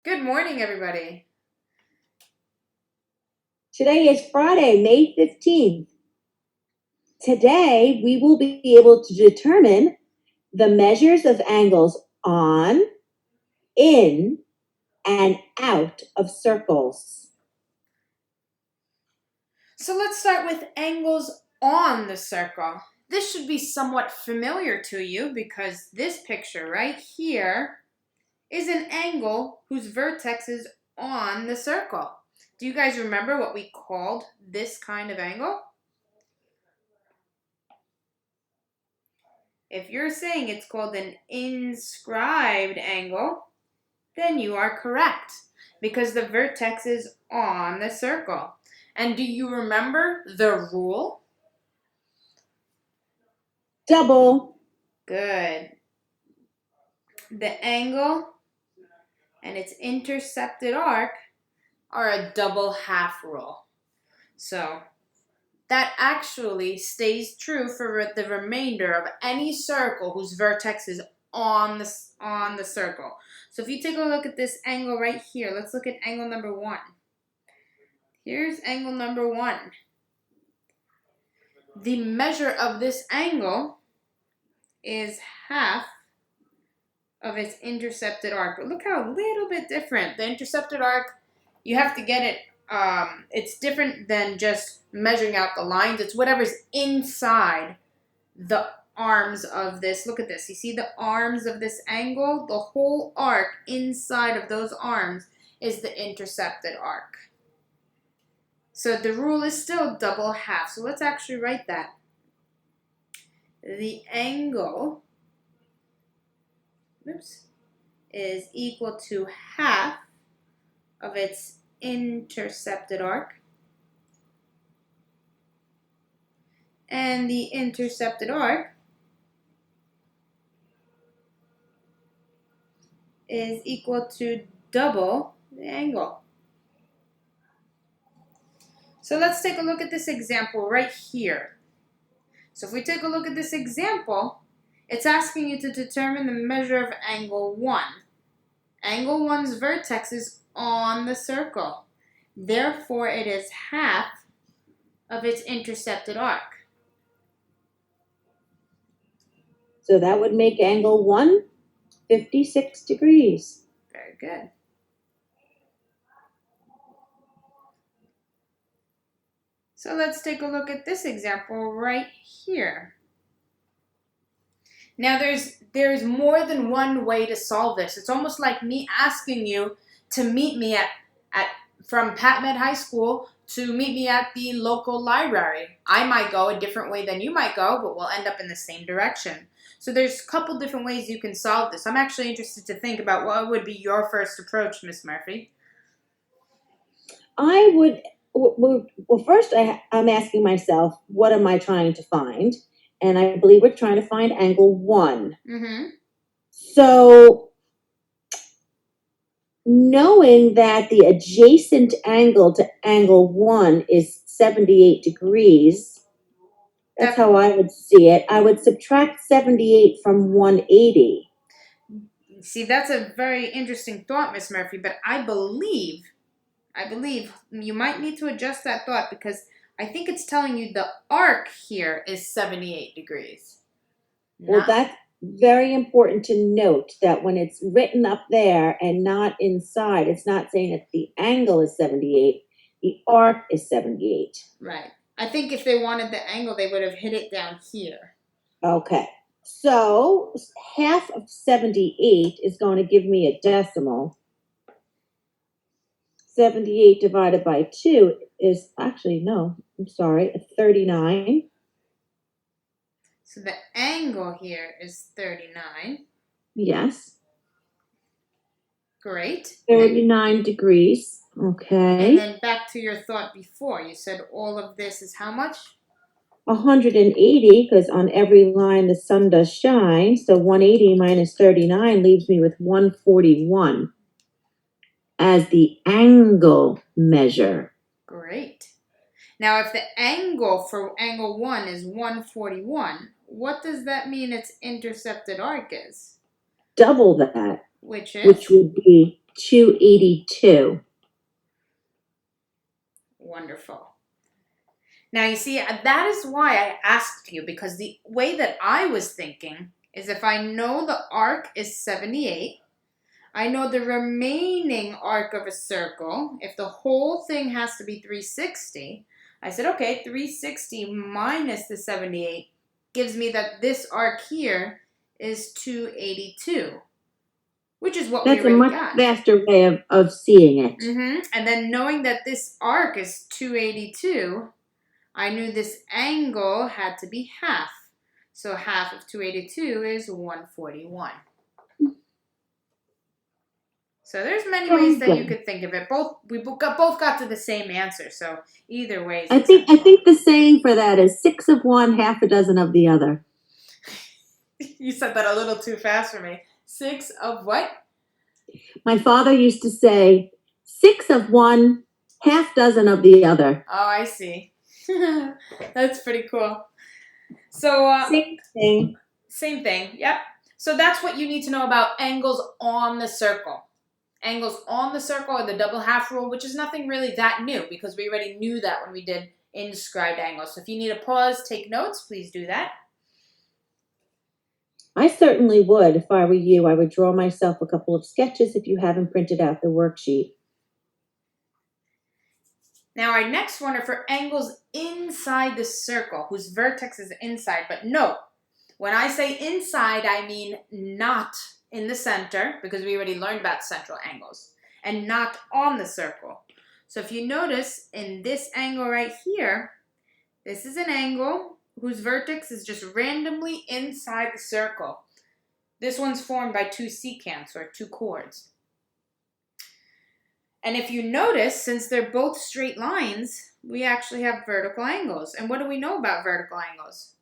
Good morning, everybody. Today is Friday, May 15th. Today, we will be able to determine the measures of angles on, in, and out of circles. So let's start with angles on the circle. This should be somewhat familiar to you because this picture right here is an angle whose vertex is on the circle. Do you guys remember what we called this kind of angle? If you're saying it's called an inscribed angle, then you are correct because the vertex is on the circle. And do you remember the rule? Double. Good. The angle and its intercepted arc are a double half rule. So that actually stays true for the remainder of any circle whose vertex is on the circle. So if you take a look at this angle right here, let's look at angle number 1. Here's angle number 1. The measure of this angle is half of its intercepted arc. But look how a little bit different. The intercepted arc, you have to get it, it's different than just measuring out the lines. It's whatever's inside the arms of this. Look at this. You see the arms of this angle? The whole arc inside of those arms is the intercepted arc. So the rule is still double half. So let's actually write that. The angle, is equal to half of its intercepted arc. And the intercepted arc is equal to double the angle. So let's take a look at this example right here. So if we take a look at this example, it's asking you to determine the measure of angle 1. Angle 1's vertex is on the circle. Therefore, it is half of its intercepted arc. So that would make angle 1 56 degrees. Very good. So let's take a look at this example right here. Now there's more than one way to solve this. It's almost like me asking you to meet me from PatMed High School to meet me at the local library. I might go a different way than you might go, but we'll end up in the same direction. So there's a couple different ways you can solve this. I'm actually interested to think about what would be your first approach, Miss Murphy. I would, well, first I'm asking myself, what am I trying to find? And I believe we're trying to find angle 1. Mm-hmm. So knowing that the adjacent angle to angle 1 is 78 degrees, that's how I would see it. I would subtract 78 from 180. See, that's a very interesting thought, Miss Murphy, but I believe you might need to adjust that thought because I think it's telling you the arc here is 78 degrees. Well, that's very important to note that when it's written up there and not inside, it's not saying that the angle is 78, the arc is 78. Right. I think if they wanted the angle, they would have hit it down here. Okay. So half of 78 is going to give me a decimal. 78 divided by 2 is actually, no, I'm sorry, 39. So the angle here is 39. Yes. Great. 39 degrees. Okay. And then back to your thought before. You said all of this is how much? 180, because on every line the sun does shine. So 180 minus 39 leaves me with 141 as the angle measure. Great. Now, if the angle for angle 1 is 141, what does that mean its intercepted arc is? Double that. Which is? Which would be 282. Wonderful. Now, you see, that is why I asked you, because the way that I was thinking is if I know the arc is 78, I know the remaining arc of a circle, if the whole thing has to be 360, I said, okay, 360 minus the 78 gives me that this arc here is 282, which is what we That's a already much got. faster way of seeing it. And then knowing that this arc is 282, I knew this angle had to be half. So half of 282 is 141. So there's many ways that you could think of it. We both got to the same answer. So either way is I think the saying for that is 6 of one, half a dozen of the other. You said that a little too fast for me. 6 of what? My father used to say 6 of one, half dozen of the other. Oh, I see. That's pretty cool. So Same thing. Same thing. Yep. So that's what you need to know about angles on the circle. Angles on the circle are the double half rule, which is nothing really that new because we already knew that when we did inscribed angles. So if you need a pause, take notes, please do that. I certainly would. If I were you, I would draw myself a couple of sketches if you haven't printed out the worksheet. Now our next one are for angles inside the circle, whose vertex is inside. But note, when I say inside, I mean not in the center, because we already learned about central angles, and not on the circle. So if you notice, in this angle right here, this is an angle whose vertex is just randomly inside the circle. This one's formed by two secants, or two chords. And if you notice, since they're both straight lines, we actually have vertical angles. And what do we know about vertical angles?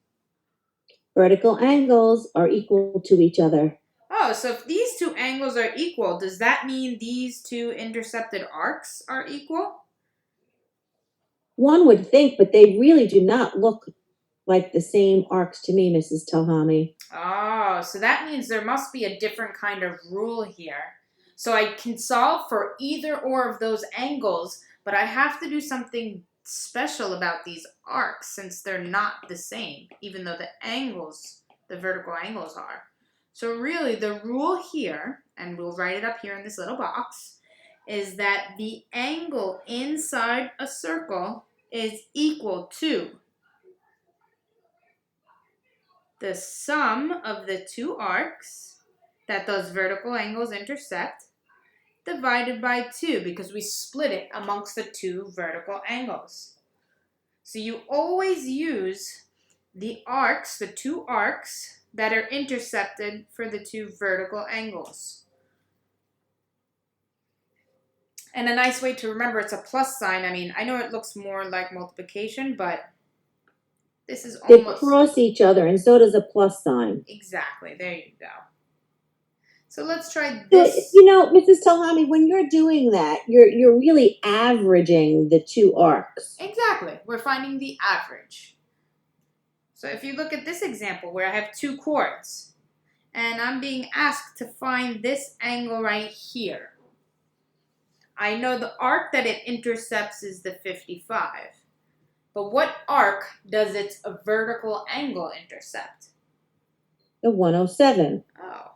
Vertical angles are equal to each other. Oh, so if these two angles are equal, does that mean these two intercepted arcs are equal? One would think, but they really do not look like the same arcs to me, Mrs. Talhami. Oh, so that means there must be a different kind of rule here. So I can solve for either or of those angles, but I have to do something special about these arcs since they're not the same, even though the angles, the vertical angles are. So really the rule here, and we'll write it up here in this little box, is that the angle inside a circle is equal to the sum of the two arcs that those vertical angles intersect divided by 2, because we split it amongst the two vertical angles. So you always use the arcs, the two arcs that are intercepted for the two vertical angles. And a nice way to remember it's a plus sign. I mean, I know it looks more like multiplication, but this is They almost... cross each other, and so does a plus sign. Exactly. There you go. So let's try this. You know, Mrs. Talhami, when you're doing that, you're really averaging the two arcs. Exactly. We're finding the average. So if you look at this example where I have two chords, and I'm being asked to find this angle right here. I know the arc that it intercepts is the 55. But what arc does its vertical angle intercept? The 107. Oh.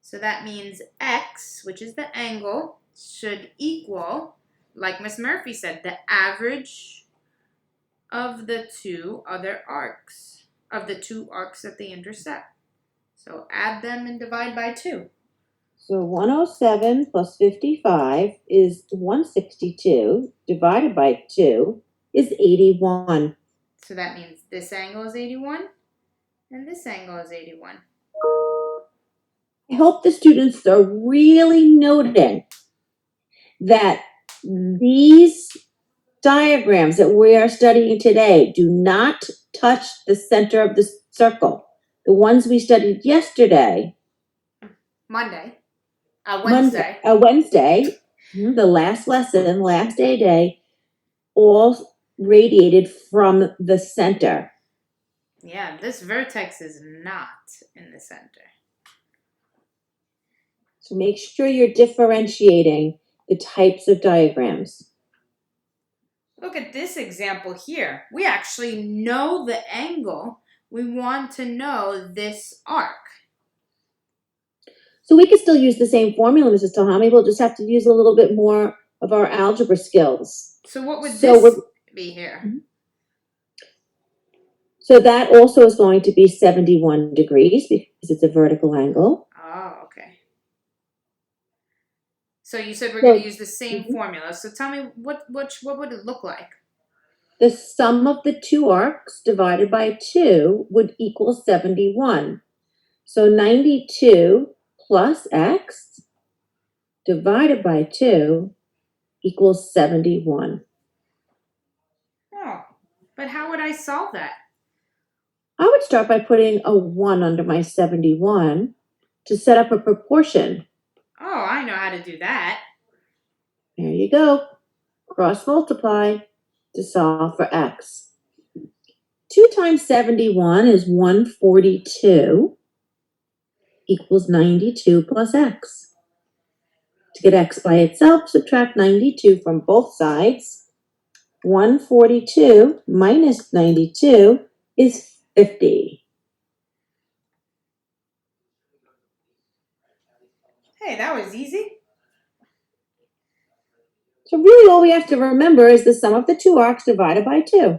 So that means x, which is the angle, should equal, like Miss Murphy said, the average of the two other arcs, of the two arcs that they intersect. So add them and divide by 2. So 107 plus 55 is 162, divided by 2 is 81. So that means this angle is 81, and this angle is 81. I hope the students are really noting that these diagrams that we are studying today do not touch the center of the circle. The ones we studied yesterday, Wednesday, the last lesson, last day, all radiated from the center. Yeah, this vertex is not in the center. So make sure you're differentiating the types of diagrams. Look at this example here. We actually know the angle. We want to know this arc. So we can still use the same formula, Mrs. Talhami. We'll just have to use a little bit more of our algebra skills. So what would this be here? So that also is going to be 71 degrees because it's a vertical angle. Oh, okay. So you said we're going to use the same formula. So tell me, what would it look like? The sum of the two arcs divided by 2 would equal 71. So 92 plus x divided by 2 equals 71. Oh, but how would I solve that? I would start by putting a 1 under my 71 to set up a proportion. Oh, I know how to do that. There you go. Cross multiply to solve for x. 2 times 71 is 142 equals 92 plus x. To get x by itself, subtract 92 from both sides. 142 minus 92 is 50. Hey, that was easy. So really all we have to remember is the sum of the two arcs divided by 2.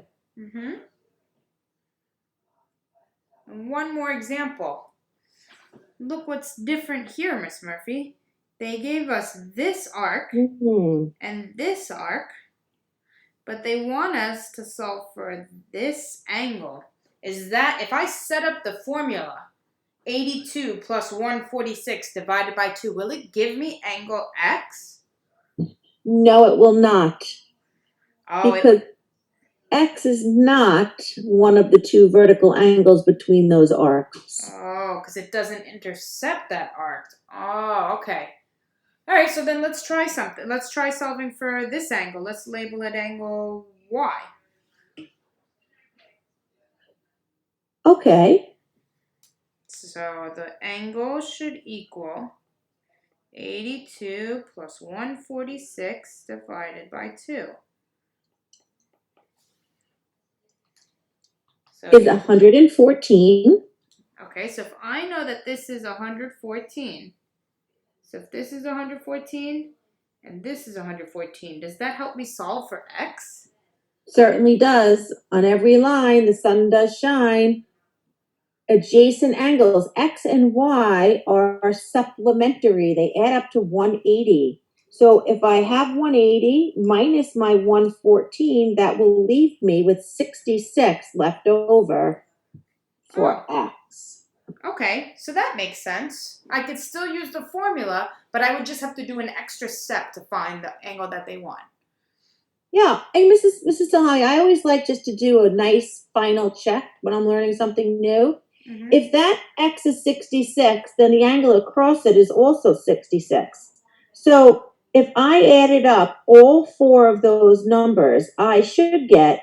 And one more example. Look what's different here, Miss Murphy. They gave us this arc and this arc, but they want us to solve for this angle. Is that, if I set up the formula, 82 plus 146 divided by 2, will it give me angle X? No, it will not. Oh, because x is not one of the two vertical angles between those arcs. Oh, because it doesn't intercept that arc. Oh, okay. All right, so then let's try something. Let's try solving for this angle. Let's label it angle Y. Okay. So the angle should equal 82 plus 146 divided by 2. So is 114. Okay, so if I know that this is 114, so if this is 114 and this is 114, does that help me solve for x? Certainly does. On every line, the sun does shine. Adjacent angles, x and y, are supplementary. They add up to 180. So if I have 180 minus my 114, that will leave me with 66 left over for x. Okay, so that makes sense. I could still use the formula, but I would just have to do an extra step to find the angle that they want. Yeah, and Mrs. Talhami, I always like just to do a nice final check when I'm learning something new. If that x is 66, then the angle across it is also 66. So if I added up all four of those numbers, I should get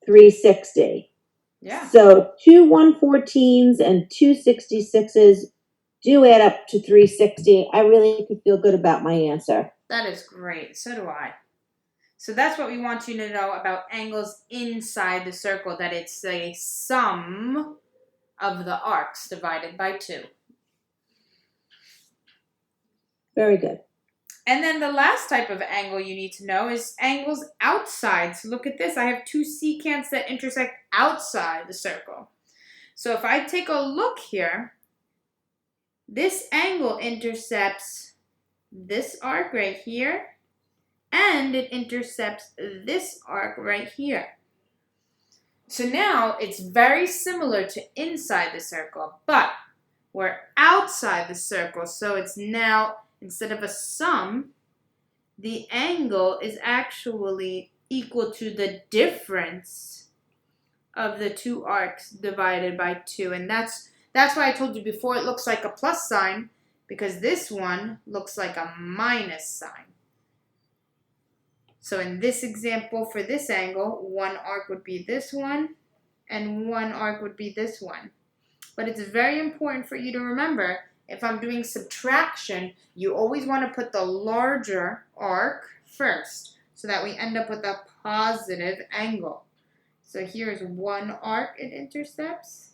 360. Yeah. So two 114s and two 66s do add up to 360. I really could feel good about my answer. That is great. So do I. So that's what we want you to know about angles inside the circle, that it's a sum of the arcs divided by 2. Very good. And then the last type of angle you need to know is angles outside. So look at this. I have two secants that intersect outside the circle. So if I take a look here, this angle intercepts this arc right here, and it intercepts this arc right here. So now it's very similar to inside the circle, but we're outside the circle, so it's now, instead of a sum, the angle is actually equal to the difference of the two arcs divided by 2. And that's why I told you before it looks like a plus sign, because this one looks like a minus sign. So in this example, for this angle, one arc would be this one, and one arc would be this one. But it's very important for you to remember, if I'm doing subtraction, you always want to put the larger arc first so that we end up with a positive angle. So here's one arc it intercepts,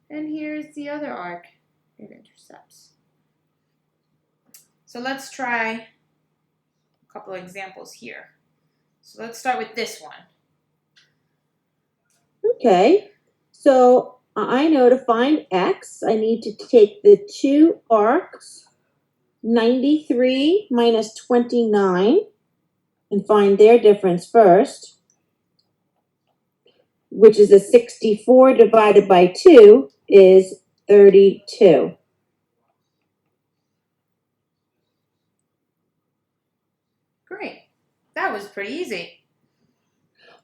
and here's the other arc it intercepts. So let's try a couple of examples here. So let's start with this one. Okay, so I know to find x, I need to take the two arcs, 93 minus 29, and find their difference first, which is a 64 divided by 2 is 32. Great. That was pretty easy.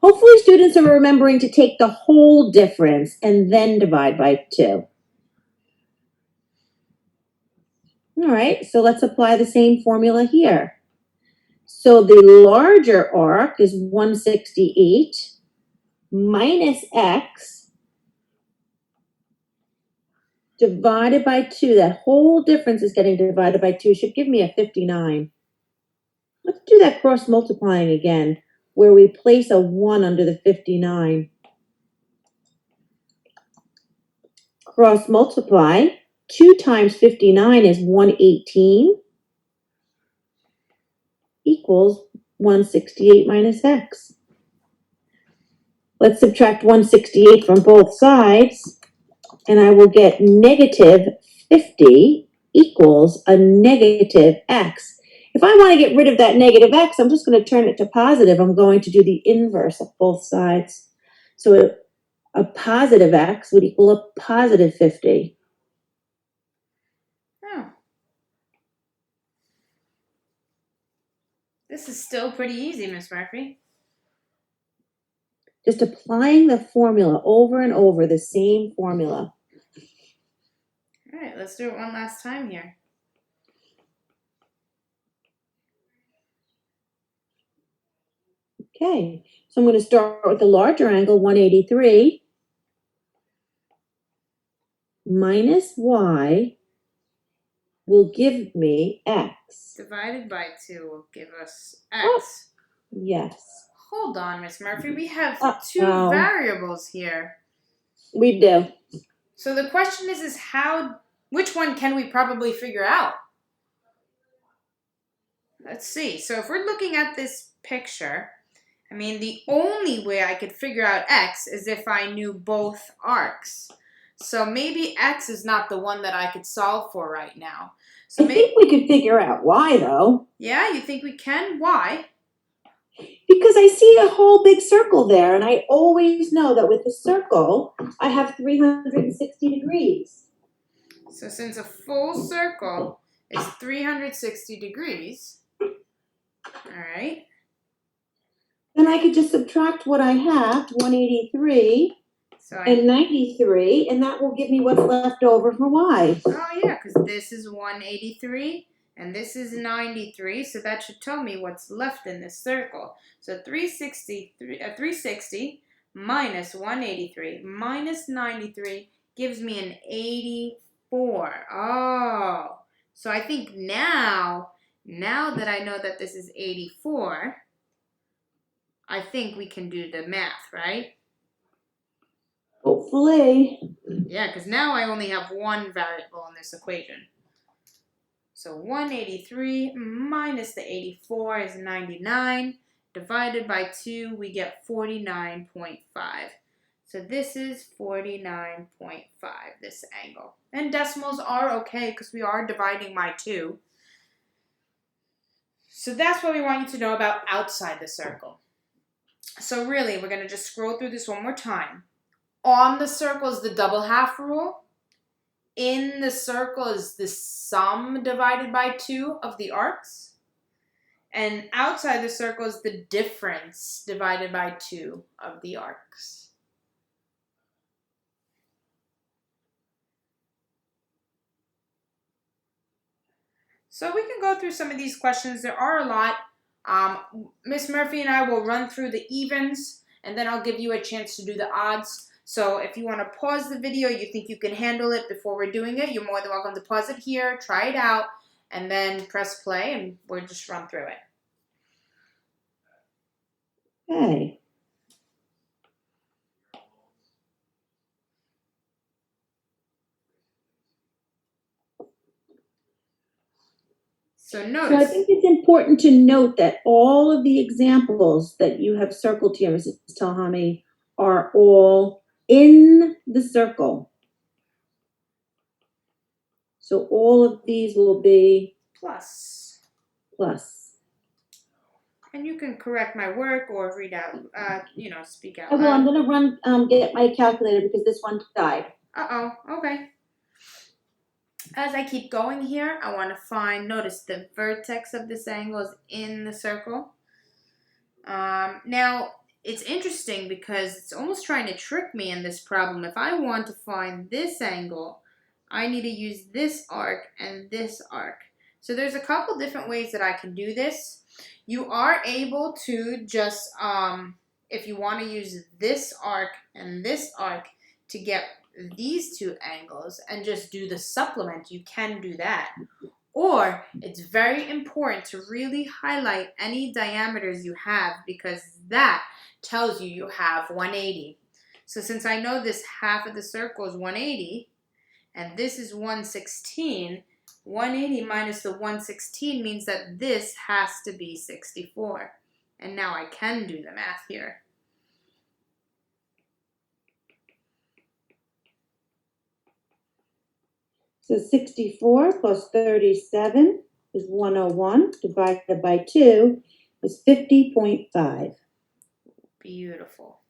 Hopefully students are remembering to take the whole difference and then divide by 2. All right, so let's apply the same formula here. So the larger arc is 168 minus x divided by 2. That whole difference is getting divided by 2. Should give me a 59. Let's do that cross multiplying again, where we place a 1 under the 59. Cross multiply. 2 times 59 is 118 equals 168 minus x. Let's subtract 168 from both sides, and I will get negative 50 equals a negative x. If I want to get rid of that negative x, I'm just going to turn it to positive. I'm going to do the inverse of both sides. So a positive x would equal a positive 50. Oh. This is still pretty easy, Miss Murphy. Just applying the formula over and over, the same formula. All right, let's do it one last time here. Okay, so I'm going to start with the larger angle, 183 minus y will give me x. Divided by 2 will give us x. Oh, yes. Hold on, Miss Murphy. We have two Uh-oh. variables here. We do. So the question is which one can we probably figure out? Let's see. So if we're looking at this picture, I mean, the only way I could figure out x is if I knew both arcs. So maybe x is not the one that I could solve for right now. So I think we could figure out y, though. Yeah, you think we can? Why? Because I see a whole big circle there, and I always know that with the circle, I have 360 degrees. So since a full circle is 360 degrees, all right. Then I could just subtract what I have, 183 and 93, and that will give me what's left over for y. Oh, yeah, because this is 183 and this is 93, so that should tell me what's left in this circle. So 360 minus 183 minus 93 gives me an 84. Oh, so I think now that I know that this is 84, I think we can do the math, right? Hopefully. Yeah, because now I only have one variable in this equation. So 183 minus the 84 is 99. Divided by 2, we get 49.5. So this is 49.5, this angle. And decimals are okay because we are dividing by 2. So that's what we want you to know about outside the circle. So really, we're going to just scroll through this one more time. On the circle is the double half rule. In the circle is the sum divided by 2 of the arcs. And outside the circle is the difference divided by 2 of the arcs. So we can go through some of these questions. There are a lot. Miss Murphy and I will run through the evens, and then I'll give you a chance to do the odds. So if you want to pause the video, you think you can handle it before we're doing it, you're more than welcome to pause it here, try it out, and then press play, and we'll just run through it. Okay. So So I notice, think it's important to note that all of the examples that you have circled here, Mrs. Talhami, are all in the circle. So all of these will be plus. plus. And you can correct my work or read out, speak out Oh, well, I'm loud. going to get my calculator because this one died. Okay. As I keep going here, I want to notice the vertex of this angle is in the circle. Now, it's interesting because it's almost trying to trick me in this problem. If I want to find this angle, I need to use this arc and this arc. So there's a couple different ways that I can do this. You are able to just, if you want to use this arc and this arc to get these two angles and just do the supplement, you can do that. Or it's very important to really highlight any diameters you have because that tells you have 180. So since I know this half of the circle is 180 and this is 116, 180 minus the 116 means that this has to be 64. And now I can do the math here. So 64 plus 37 is 101 divided by 2 is 50.5. Beautiful.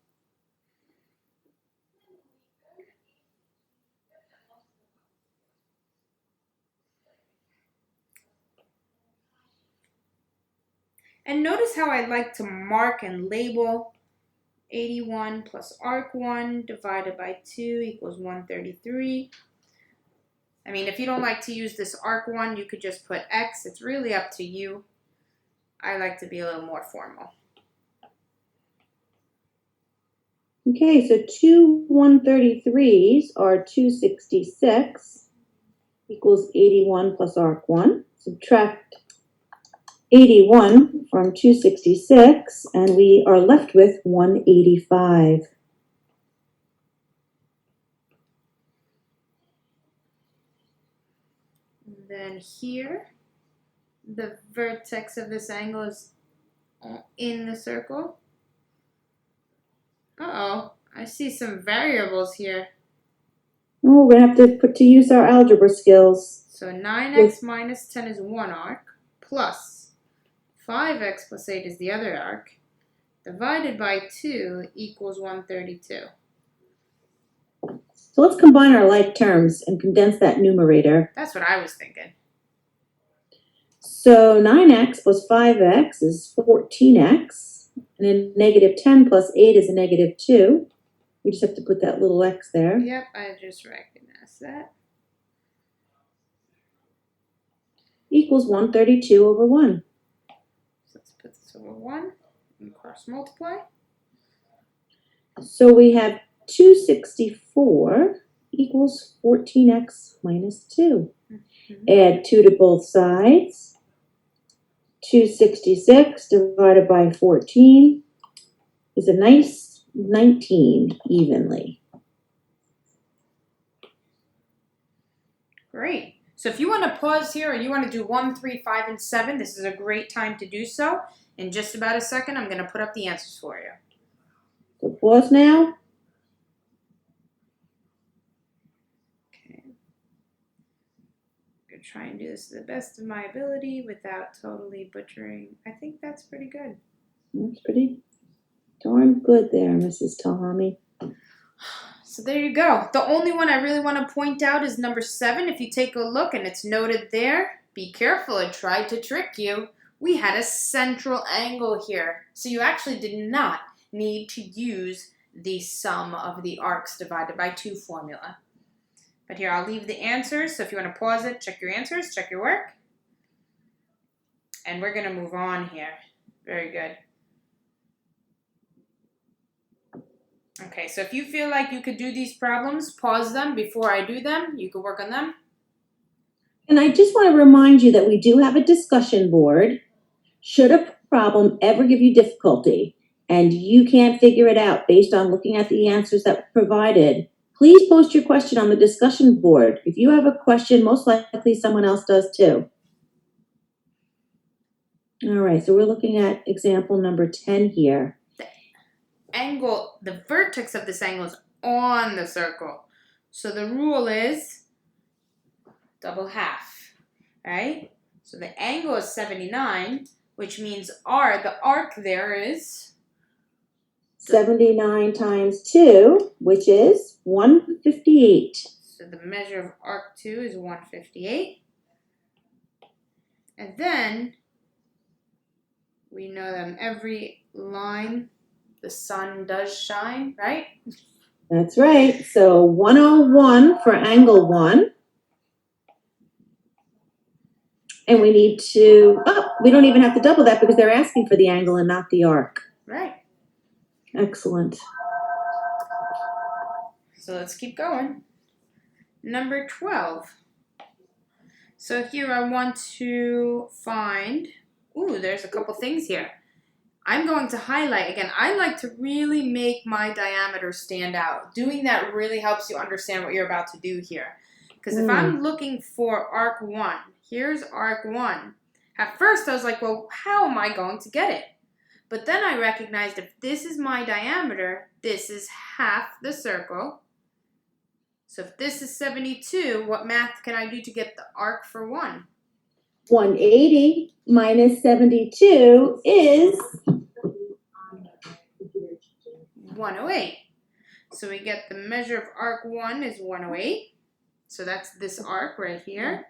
And notice how I like to mark and label 81 plus arc 1 divided by 2 equals 133. I mean, if you don't like to use this arc 1, you could just put X. It's really up to you. I like to be a little more formal. Okay, so two 133s are 266 equals 81 plus arc 1. Subtract 81 from 266, and we are left with 185. And then here, the vertex of this angle is in the circle. Uh-oh, I see some variables here. Oh, we're going to have to use our algebra skills. So 9x minus 10 is one arc, plus 5x plus 8 is the other arc, divided by 2 equals 132. So let's combine our like terms and condense that numerator. That's what I was thinking. So 9x plus 5x is 14x, and then negative 10 plus 8 is a negative 2. We just have to put that little x there. Yep, I just recognized that. Equals 132 over 1. So let's put this over 1 and cross multiply. So we have 264 equals 14x minus 2. Add 2 to both sides. 266 divided by 14 is a nice 19 evenly. Great. So if you want to pause here and you want to do 1, 3, 5, and 7, this is a great time to do so. In just about a second, I'm going to put up the answers for you. So pause now. Okay. I'm going to try and do this to the best of my ability without totally butchering. I think that's pretty good. That's pretty darn good there, Mrs. Talhami. So there you go. The only one I really want to point out is number 7. If you take a look and it's noted there, be careful, it tried to trick you. We had a central angle here. So you actually did not need to use the sum of the arcs divided by 2 formula. But here, I'll leave the answers. So if you want to pause it, check your answers, check your work. And we're going to move on here. Very good. Okay, so if you feel like you could do these problems, pause them before I do them. You can work on them. And I just want to remind you that we do have a discussion board. Should a problem ever give you difficulty and you can't figure it out based on looking at the answers that were provided, please post your question on the discussion board. If you have a question, most likely someone else does too. All right, so we're looking at example number 10 here. The vertex of this angle is on the circle. So the rule is double half, right? So the angle is 79, which means the arc there is 79 times 2, which is 158. So the measure of arc 2 is 158. And then we know that on every line the sun does shine, right? That's right. So 101 for angle 1. And we need to, we don't even have to double that because they're asking for the angle and not the arc. Right. Excellent. So let's keep going. Number 12. So here I want to find, there's a couple things here. I'm going to highlight, again, I like to really make my diameter stand out. Doing that really helps you understand what you're about to do here. Because if I'm looking for arc 1, here's arc 1. At first I was like, well, how am I going to get it? But then I recognized if this is my diameter, this is half the circle. So if this is 72, what math can I do to get the arc for 1? 180 minus 72 is 108. So we get the measure of arc 1 is 108. So that's this arc right here.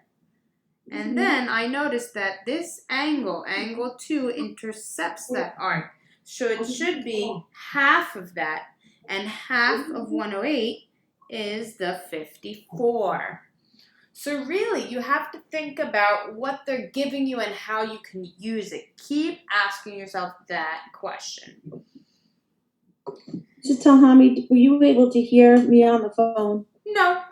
And then I noticed that this angle, angle 2, intercepts that arc. So it should be half of that. And half of 108 is the 54. So really, you have to think about what they're giving you and how you can use it. Keep asking yourself that question. Just Talhami, were you able to hear me on the phone? No,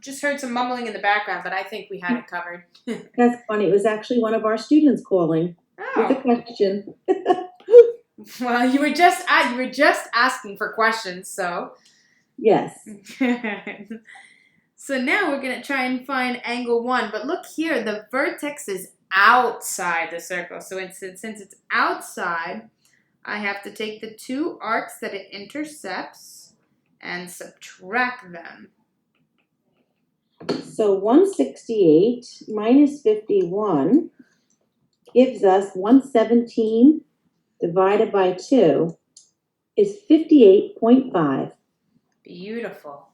just heard some mumbling in the background, but I think we had it covered. That's funny. It was actually one of our students calling with a question. Well, you were just asking for questions, so. Yes. So now we're going to try and find angle 1. But look here, the vertex is outside the circle. So since it's outside, I have to take the 2 arcs that it intercepts and subtract them. So 168 minus 51 gives us 117 divided by 2 is 58.5. Beautiful.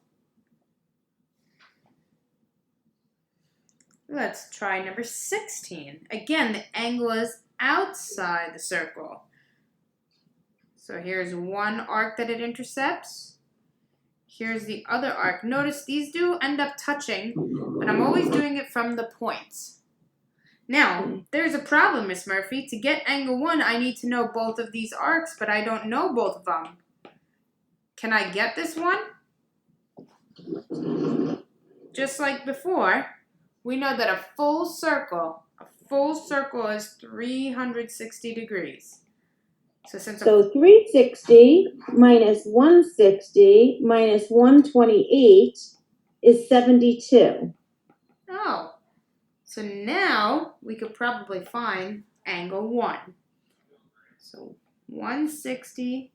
Let's try number 16. Again, the angle is outside the circle. So here's 1 arc that it intercepts. Here's the other arc. Notice these do end up touching, but I'm always doing it from the points. Now, there's a problem, Miss Murphy. To get angle 1, I need to know both of these arcs, but I don't know both of them. Can I get this one? Just like before, we know that a full circle is 360 degrees. So 360 minus 160 minus 128 is 72. Oh, so now we could probably find angle 1. So 160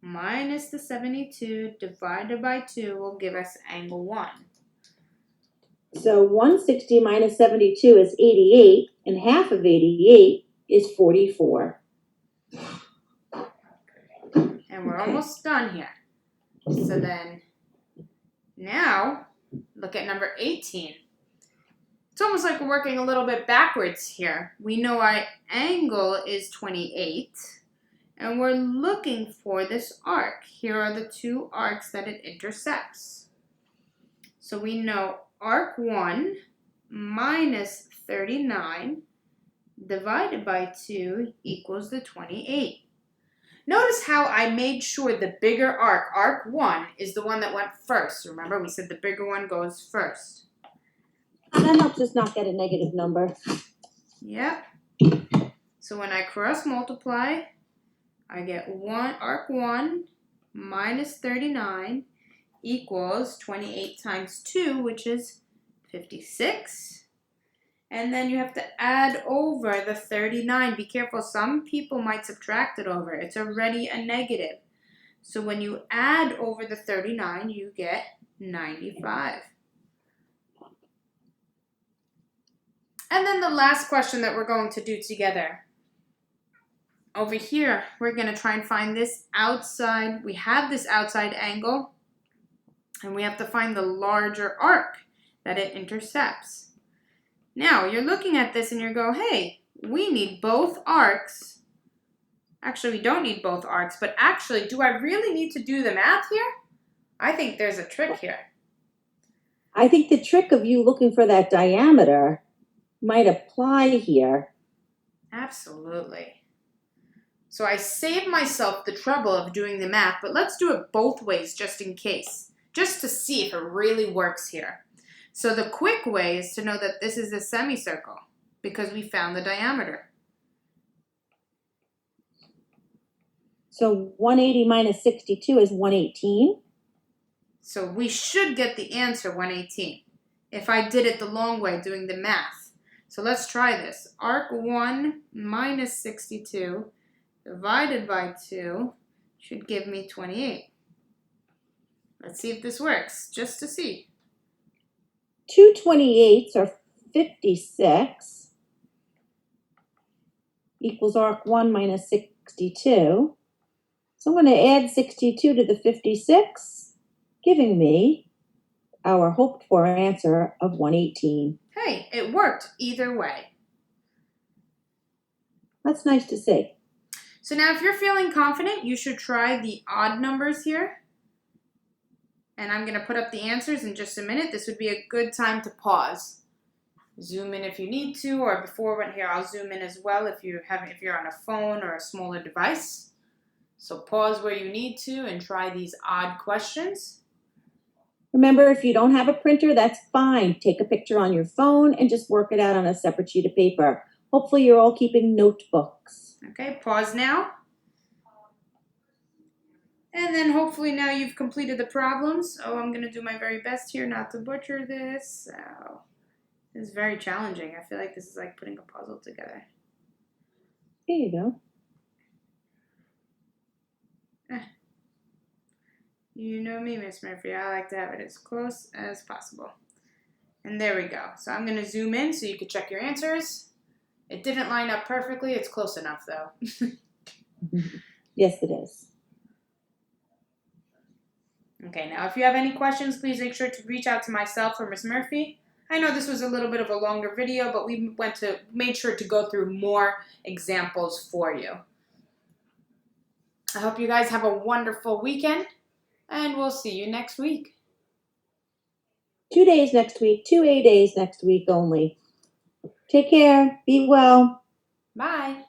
minus the 72 divided by 2 will give us angle 1. So 160 minus 72 is 88, and half of 88 is 44. And we're almost done here. So then, now, look at number 18. It's almost like we're working a little bit backwards here. We know our angle is 28, and we're looking for this arc. Here are the 2 arcs that it intercepts. So we know arc 1 minus 39 divided by 2 equals the 28. Notice how I made sure the bigger arc 1, is the one that went first. Remember, we said the bigger one goes first. That helps us not get a negative number. Yep. So when I cross multiply, I get arc 1 minus 39 equals 28 times 2, which is 56. And then you have to add over the 39. Be careful, some people might subtract it over. It's already a negative. So when you add over the 39, you get 95. And then the last question that we're going to do together. Over here, we're going to try and find this outside. We have this outside angle, and we have to find the larger arc that it intercepts. Now, you're looking at this and you go, hey, we need both arcs. Actually, we don't need both arcs, but actually, do I really need to do the math here? I think there's a trick here. I think the trick of you looking for that diameter might apply here. Absolutely. So I saved myself the trouble of doing the math, but let's do it both ways just in case, just to see if it really works here. So the quick way is to know that this is a semicircle because we found the diameter. So 180 minus 62 is 118. So we should get the answer 118 if I did it the long way doing the math. So let's try this. Arc 1 minus 62 divided by 2 should give me 28. Let's see if this works, just to see. 2 28s are 56 equals arc 1 minus 62. So I'm going to add 62 to the 56, giving me our hoped for answer of 118. Hey, it worked either way. That's nice to see. So now if you're feeling confident, you should try the odd numbers here. And I'm going to put up the answers in just a minute. This would be a good time to pause. Zoom in if you need to, or before here, I'll zoom in as well if you're on a phone or a smaller device. So pause where you need to and try these odd questions. Remember, if you don't have a printer, that's fine. Take a picture on your phone and just work it out on a separate sheet of paper. Hopefully you're all keeping notebooks. Okay, pause now. And then hopefully now you've completed the problems. Oh, I'm going to do my very best here not to butcher this. So, this is very challenging. I feel like this is like putting a puzzle together. There you go. You know me, Miss Murphy. I like to have it as close as possible. And there we go. So I'm going to zoom in so you can check your answers. It didn't line up perfectly. It's close enough, though. Yes, it is. Okay, now if you have any questions, please make sure to reach out to myself or Miss Murphy. I know this was a little bit of a longer video, but we made sure to go through more examples for you. I hope you guys have a wonderful weekend, and we'll see you next week. 2 days next week, 2 A days next week only. Take care. Be well. Bye.